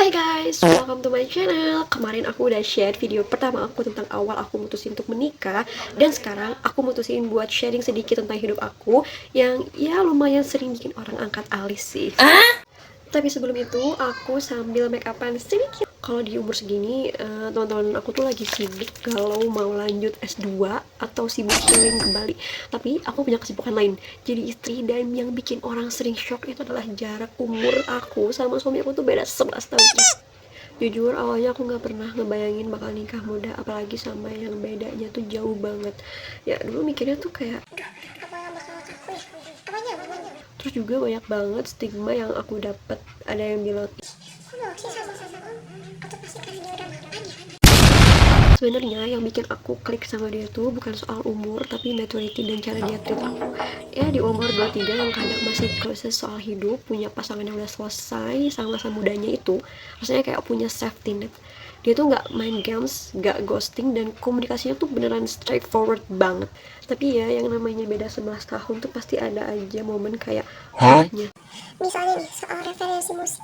Hai guys, welcome to my channel. Kemarin aku udah share video pertama aku tentang awal aku mutusin untuk menikah. Dan sekarang aku mutusin buat sharing sedikit tentang hidup aku yang ya lumayan sering bikin orang angkat alis sih. Tapi sebelum itu aku sambil make upan sedikit. Kalau di umur segini, teman-teman aku tuh lagi sibuk galau mau lanjut S2 atau sibuk healing kembali. Tapi aku punya kesibukan lain, jadi istri, dan yang bikin orang sering shock itu adalah jarak umur aku sama suami aku tuh beda 11 tahun. Jujur awalnya aku nggak pernah ngebayangin bakal nikah muda, apalagi sama yang bedanya tuh jauh banget. Ya dulu mikirnya tuh kayak terus juga banyak banget stigma yang aku dapat. Ada yang bilang sebenarnya yang bikin aku klik sama dia tuh bukan soal umur, tapi maturity dan cara dia treat aku. Ya di umur 23 yang kadang masih proses soal hidup, punya pasangan yang udah selesai sama masa mudanya itu, rasanya kayak punya safety net. Dia tuh nggak main games, nggak ghosting, dan komunikasinya tuh beneran straightforward banget. Tapi ya yang namanya beda 11 tahun tuh pasti ada aja momen kayak Misalnya nih soal referensi musik,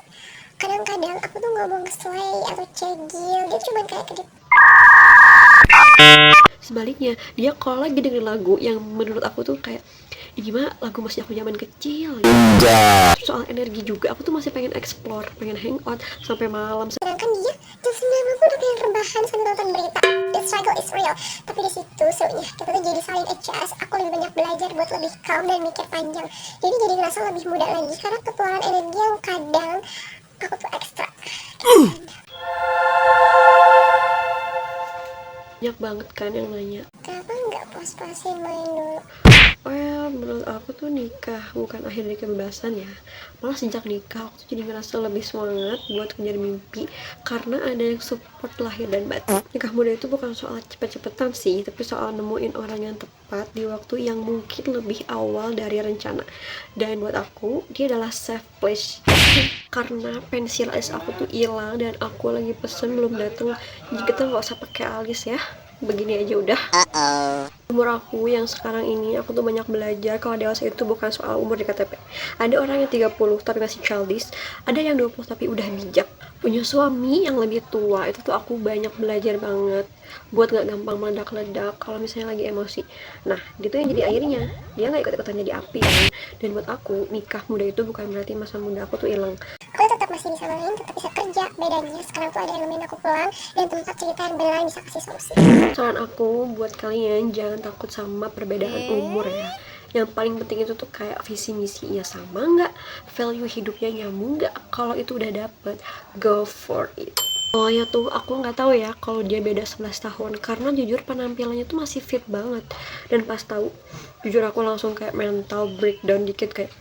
kadang-kadang aku tuh ngomong slay atau cegil, dia cuma kayak kedip. Sebaliknya, dia kalau lagi dengerin lagu yang menurut aku tuh kayak ini mah lagu masih aku zaman kecil gitu. Soal energi juga, aku tuh masih pengen explore, pengen hangout sampai malam. Sedangkan dia jam 9 malam udah pengen rebahan sambil nonton berita. The struggle is real. Tapi di situ serunya kita tuh jadi saling adjust. Aku lebih banyak belajar buat lebih calm dan mikir panjang. Jadi ngerasa lebih muda lagi karena keluaran energi yang kadang aku tuh ekstra. Banyak banget kan yang nanya, Kenapa nggak puas-puasin main dulu? well, menurut aku tuh nikah bukan akhir dari kebebasan ya. Malah sejak nikah aku tuh jadi ngerasa lebih semangat buat kejar mimpi karena ada yang support lahir dan batin. Nikah muda itu bukan soal cepet-cepetan sih, tapi soal nemuin orang yang tepat di waktu yang mungkin lebih awal dari rencana. Dan buat aku dia adalah safe place karena pensil alis aku tuh hilang dan aku lagi pesen belum dateng. Jadi kita nggak usah pakai alis ya, begini aja udah. Umur aku yang sekarang ini, aku tuh banyak belajar kalau dewasa itu bukan soal umur di KTP. Ada orang yang 30 tapi masih childish, ada yang 20 tapi udah bijak. Punya suami yang lebih tua, itu tuh aku banyak belajar banget buat gak gampang meledak-ledak kalau misalnya lagi emosi. Nah, itu yang jadi akhirnya dia gak ikut-ikutan jadi api kan. Dan buat aku, nikah muda itu bukan berarti masa muda aku tuh hilang. Aku tetap masih bisa main, tetap bisa kerja. Bedanya sekarang tuh ada yang nemenin aku pulang dan tempat cerita yang beneran bisa kasih solusi. Saran aku buat kalian, jangan takut sama perbedaan umur ya. Yang paling penting itu tuh kayak visi misinya sama nggak, value hidupnya nyambung nggak. Kalau itu udah dapet, go for it. Awalnya tuh aku nggak tahu ya kalau dia beda 11 tahun, karena jujur penampilannya tuh masih fit banget. Dan pas tahu, jujur aku langsung kayak mental breakdown dikit kayak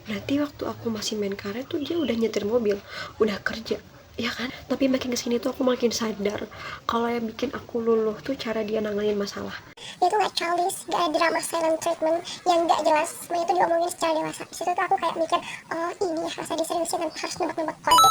berarti waktu aku masih main karet tuh dia udah nyetir mobil, udah kerja, ya kan? Tapi makin kesini tuh aku makin sadar kalau yang bikin aku luluh tuh cara dia nanganin masalah. Dia tuh gak childish, gak ada drama silent treatment yang gak jelas. Semuanya tuh diomongin secara dewasa. Disitu tuh aku kayak mikir, oh ini rasa diseriusin dan harus nebak-nebak kode.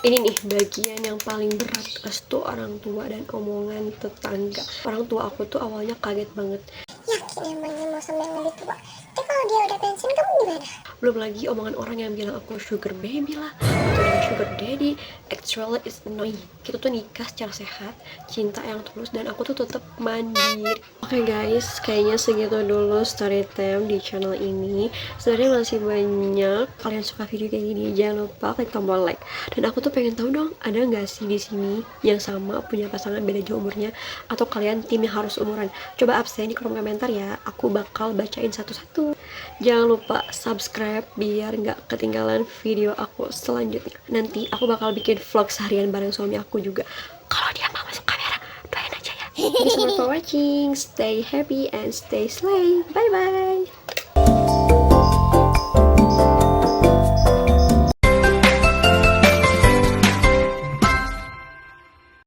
Ini nih bagian yang paling berat, restu orang tua dan omongan tetangga. Orang tua aku tuh awalnya kaget banget. Yakin emangnya mau sama yang lebih tua? Tapi kalau dia udah pensiun, kamu gimana? Belum lagi omongan orang yang bilang aku sugar baby lah atau dengan sugar daddy. Actually it's annoying. Kita tuh nikah secara sehat, cinta yang tulus, dan aku tuh tetap mandiri. Oke guys, kayaknya segitu dulu story time di channel ini. Sebenarnya masih banyak. Kalian suka video kayak gini, jangan lupa klik tombol like. Dan aku tuh pengen tahu dong, ada nggak sih di sini yang sama punya pasangan beda jauh umurnya, atau kalian tim yang harus umuran? Coba absen di kolom komentar ya, aku bakal bacain satu-satu. Jangan lupa subscribe biar nggak ketinggalan video aku selanjutnya. Nanti aku bakal bikin vlog seharian bareng suami aku juga. Kalau dia mau masuk kamera, doain aja ya. Thank you so much for watching. Stay happy and stay slay. Bye bye.